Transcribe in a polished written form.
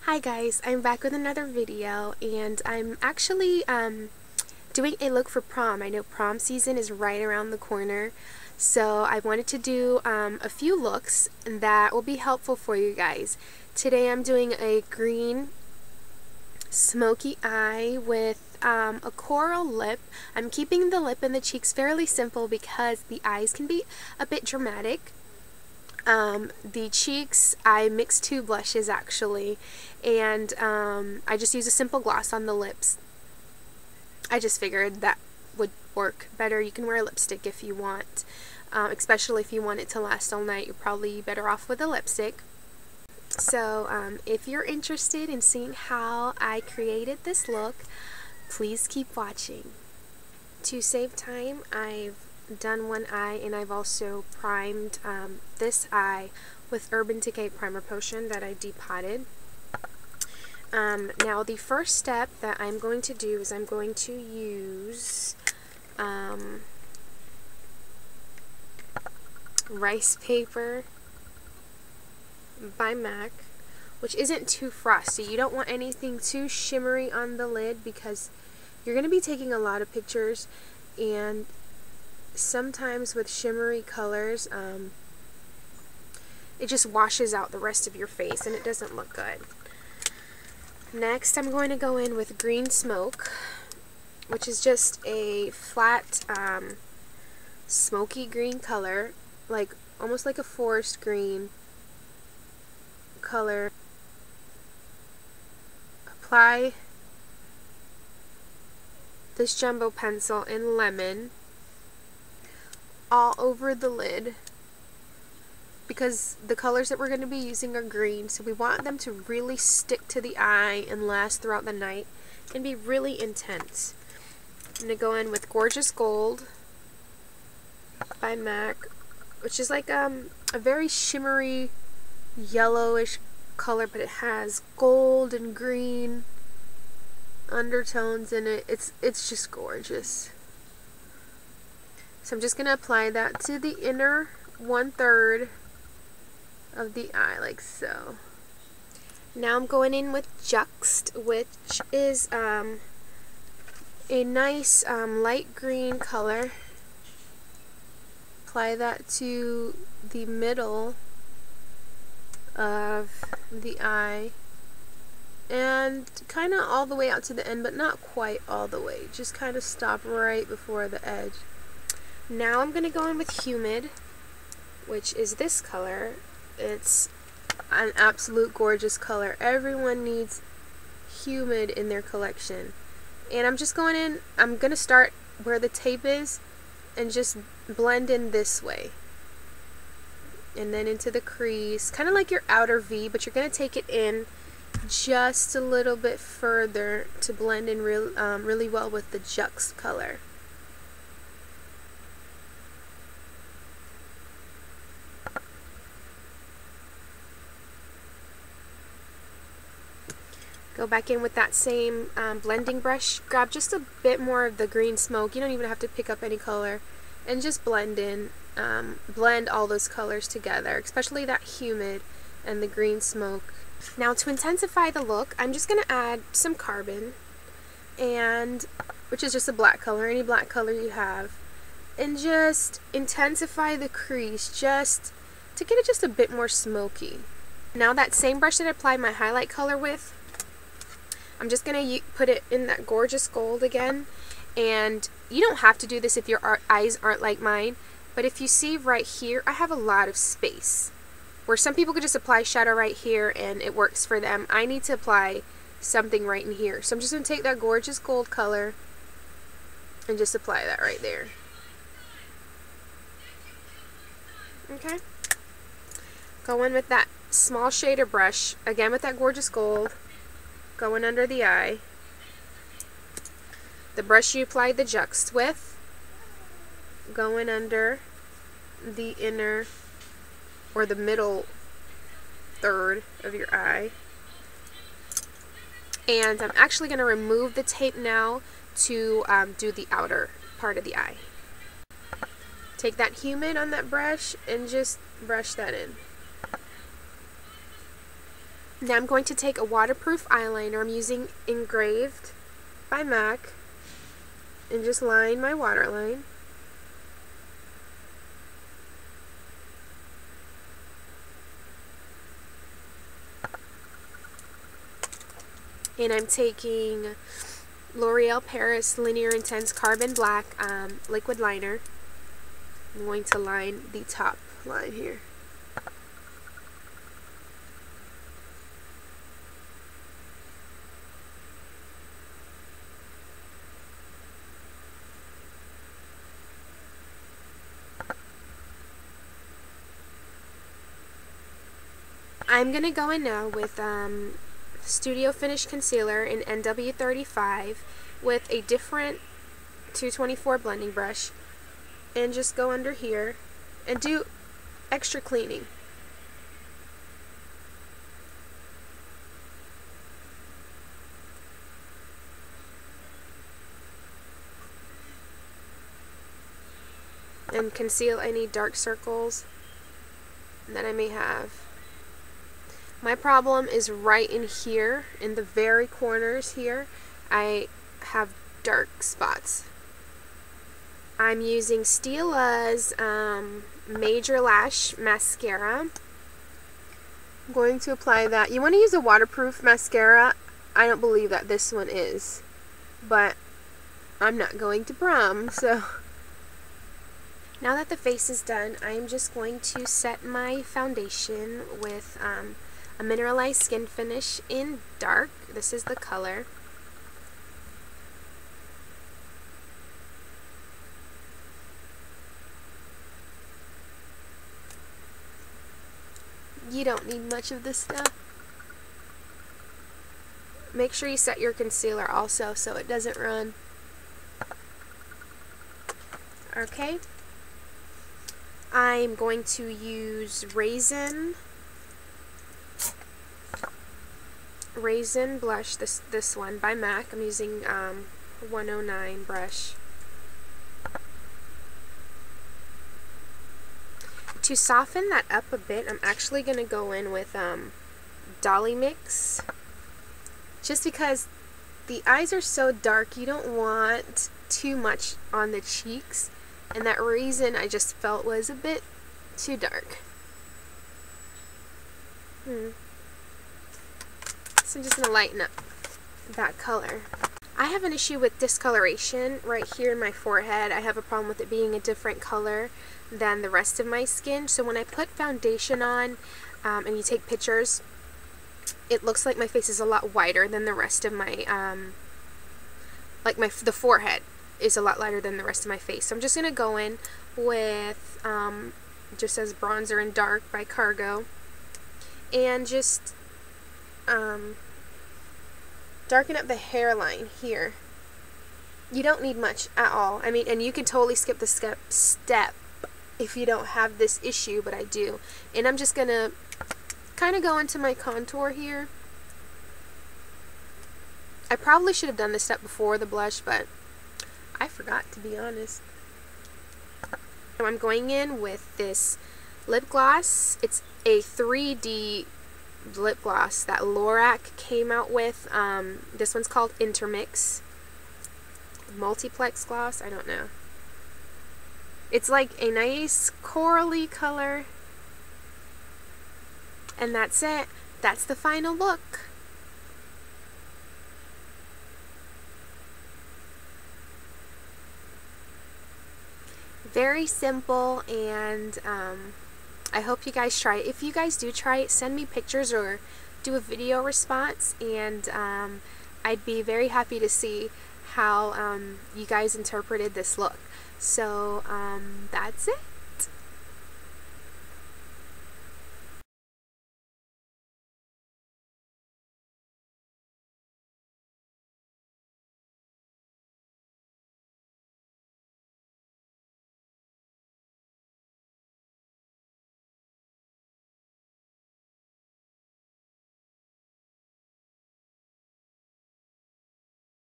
Hi guys, I'm back with another video, and I'm actually doing a look for prom. I know prom season is right around the corner, so I wanted to do a few looks that will be helpful for you guys. Today I'm doing a green smoky eye with a coral lip. I'm keeping the lip and the cheeks fairly simple because the eyes can be a bit dramatic. The cheeks, I mixed two blushes actually, and I just used a simple gloss on the lips. I just figured that would work better. You can wear lipstick if you want, especially if you want it to last all night. You're probably better off with a lipstick. So if you're interested in seeing how I created this look, please keep watching. To save time, I've done one eye, and I've also primed this eye with Decay primer potion that I depotted. Now the first step that I'm going to do is I'm going to use Rice Paper by MAC, which isn't too frosty. You don't want anything too shimmery on the lid because you're going to be taking a lot of pictures, and sometimes with shimmery colors, it just washes out the rest of your face and it doesn't look good. Next, I'm going to go in with Greensmoke, which is just a flat smoky green color, like almost like a forest green color. Apply this jumbo pencil in lemon all over the lid, because the colors that we're going to be using are green, so we want them to really stick to the eye and last throughout the night and be really intense. I'm going to go in with Gorgeous Gold by MAC, which is like a very shimmery yellowish color, but it has gold and green undertones in it. It's just gorgeous. So I'm just going to apply that to the inner 1/3 of the eye, like so. Now I'm going in with Juxt, which is a nice light green color. Apply that to the middle of the eye and kind of all the way out to the end, but not quite all the way. Just kind of stop right before the edge. Now I'm going to go in with Humid, which is this color. It's an absolute gorgeous color. Everyone needs Humid in their collection. And I'm just going in, I'm going to start where the tape is and just blend in this way. And then into the crease, kind of like your outer V, but you're going to take it in just a little bit further to blend in really well with the Juxt color. Go back in with that same blending brush. Grab just a bit more of the Greensmoke. You don't even have to pick up any color. And just blend in. Blend all those colors together, especially that Humid and the Greensmoke. Now to intensify the look, I'm just going to add some carbon, which is just a black color, any black color you have. And just intensify the crease just to get it just a bit more smoky. Now that same brush that I applied my highlight color with, I'm just going to put it in that Gorgeous Gold again, and you don't have to do this if your eyes aren't like mine, but if you see right here, I have a lot of space, where some people could just apply shadow right here and it works for them. I need to apply something right in here, so I'm just going to take that Gorgeous Gold color and just apply that right there. Okay, go in with that small shader brush, again with that Gorgeous Gold, going under the eye. The brush you applied the Juxt with, going under the inner or the middle third of your eye. And I'm actually going to remove the tape now to do the outer part of the eye. Take that Humid on that brush and just brush that in. Now I'm going to take a waterproof eyeliner. I'm using Engraved by MAC and just line my waterline. And I'm taking L'Oreal Paris Linear Intense Carbon Black liquid liner. I'm going to line the top line here. I'm going to go in now with Studio Finish Concealer in NW35 with a different 224 blending brush and just go under here and do extra cleaning. And conceal any dark circles that I may have. My problem is right in here, in the very corners here, I have dark spots. I'm using Stila's Major Lash Mascara. I'm going to apply that. You want to use a waterproof mascara. I don't believe that this one is, but I'm not going to prom, so. Now that the face is done, I'm just going to set my foundation with a mineralized skin finish in dark. This is the color. You don't need much of this stuff. Make sure you set your concealer also so it doesn't run. Okay. I'm going to use Raizin blush, this one by MAC. I'm using 109 brush. To soften that up a bit, I'm actually going to go in with Dollymix, just because the eyes are so dark, you don't want too much on the cheeks, and that Raizin I just felt was a bit too dark. So I'm just going to lighten up that color. I have an issue with discoloration right here in my forehead. I have a problem with it being a different color than the rest of my skin. So when I put foundation on and you take pictures, it looks like my face is a lot whiter than the rest of my, the forehead is a lot lighter than the rest of my face. So I'm just going to go in with, just as bronzer in dark by Cargo, and just darken up the hairline here. You don't need much at all. I mean, and you can totally skip the step if you don't have this issue, but I do. And I'm just gonna kind of go into my contour here. I probably should have done this step before the blush, but I forgot, to be honest. So I'm going in with this lip gloss. It's a 3D lip gloss that Lorac came out with. This one's called Intermix. Multiplex gloss, I don't know. It's like a nice corally color. And that's it. That's the final look. Very simple, and I hope you guys try it. If you guys do try it, send me pictures or do a video response, and I'd be very happy to see how you guys interpreted this look. So that's it.